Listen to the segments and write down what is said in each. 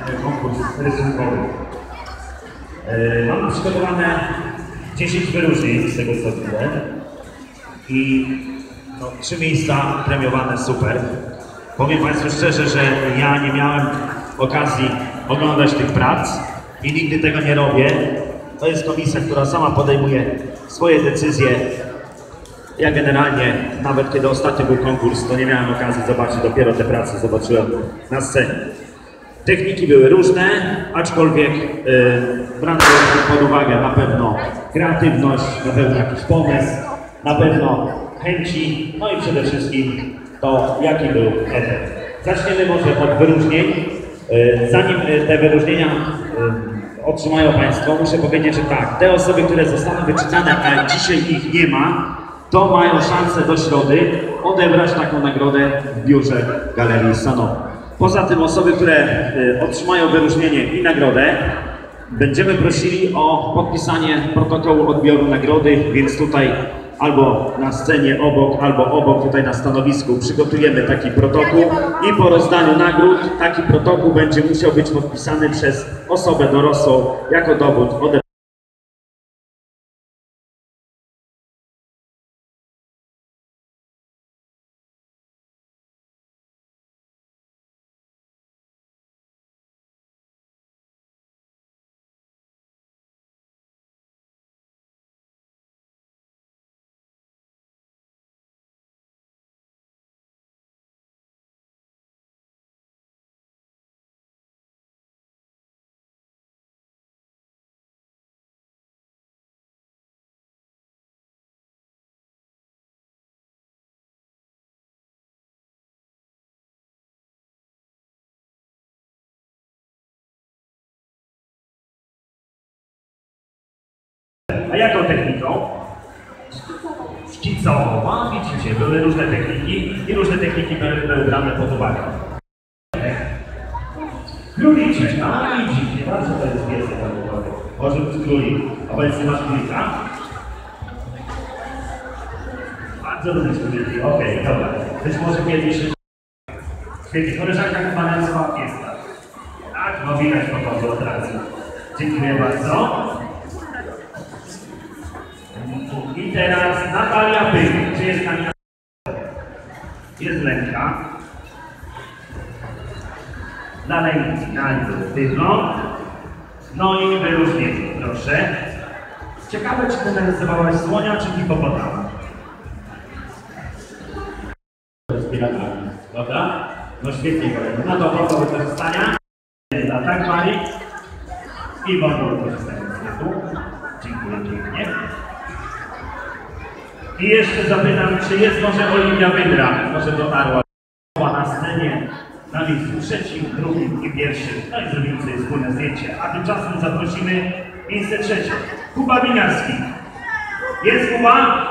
ten konkurs rysunkowy. Mam przygotowane 10 wyróżnień z tego co widzę i 3 miejsca premiowane super. Powiem Państwu szczerze, że ja nie miałem okazji oglądać tych prac i nigdy tego nie robię. To jest komisja, która sama podejmuje swoje decyzje. Ja generalnie, nawet kiedy ostatnio był konkurs, to nie miałem okazji zobaczyć, dopiero te prace zobaczyłem na scenie. Techniki były różne, aczkolwiek brano pod uwagę na pewno kreatywność, na pewno jakiś pomysł, na pewno chęci, no i przede wszystkim to, jaki był efekt. Zaczniemy może od wyróżnień. Zanim te wyróżnienia otrzymają Państwo, muszę powiedzieć, że tak, te osoby, które zostaną wyczytane, a dzisiaj ich nie ma, to mają szansę do środy odebrać taką nagrodę w biurze Galerii Stanowej. Poza tym osoby, które otrzymają wyróżnienie i nagrodę, będziemy prosili o podpisanie protokołu odbioru nagrody, więc tutaj albo na scenie obok, albo obok tutaj na stanowisku przygotujemy taki protokół i po rozdaniu nagród taki protokół będzie musiał być podpisany przez osobę dorosłą jako dowód odebrania. A jaką techniką? Szkicową. A widzicie, były różne techniki i różne techniki były brane pod uwagę. Króliczek, a widzicie, bardzo to jest piesek zawodowy. Może być królik. Obecnie masz królika? Bardzo lubisz króliki, okej, dobra. Być może kiedyś... Świetnie, koleżanka chyba nazwała pieska. Tak, no widać po prostu od razu. Dziękuję bardzo. I teraz Natalia Pyk. Czy jest Natalia? Jest Lenka. Dalej dyplom. No i wyróżnienie, proszę. Ciekawe, czy ty narysowałaś słonia, czy hipopotama? Respiratami, prawda? No świetnie, kolego. No to proszę wykorzystania. Tak, Mari. I wolno wykorzystanie z tu. Dziękuję pięknie. I jeszcze zapytam, czy jest może Oliwia Wydra, może dotarła na scenie na miejscu trzecim, drugim i pierwszym. No i zrobimy sobie wspólne zdjęcie. A tymczasem zaprosimy miejsce trzecie. Kuba Winiarski. Jest Kuba?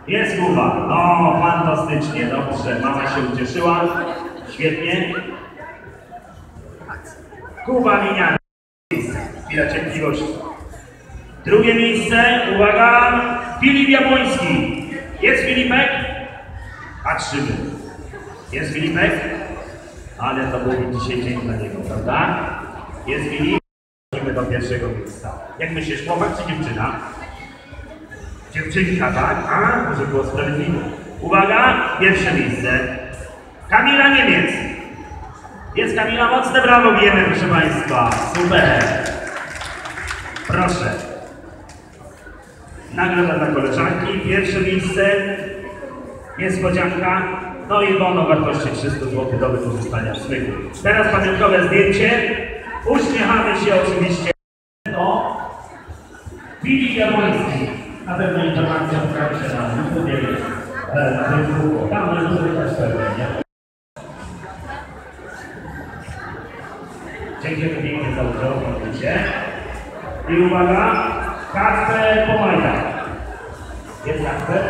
Jest Kuba. No, fantastycznie, dobrze. Mama się ucieszyła. Świetnie. Kuba Winiarski. Chwila cierpliwości. Drugie miejsce, uwaga, Filip Jabłoński. Jest Filipek? Patrzymy. Jest Filipek? Ale to był dzisiaj dzień dla niego, prawda? Jest Filip? Idziemy do pierwszego miejsca. Jak myślisz, chłopak czy dziewczyna? Dziewczynka, tak? A, może było sprawiedliwe. Uwaga, pierwsze miejsce. Kamila Niemiec. Jest Kamila, mocne brawo bijemy, proszę Państwa. Super. Proszę. Nagroda dla koleżanki, pierwsze miejsce, niespodzianka, no i bon o wartości 300 zł do wykorzystania w smyku. Teraz pamiątkowe zdjęcie, uśmiechamy się oczywiście do Filip Jabłoński. Na pewno informacja pokaże się na YouTubie, na Facebooku, tam może wybrać pewnie, nie? Dziękuję pięknie za udział w konkursie. I uwaga, Kacper Pomajda. Jest Kacper.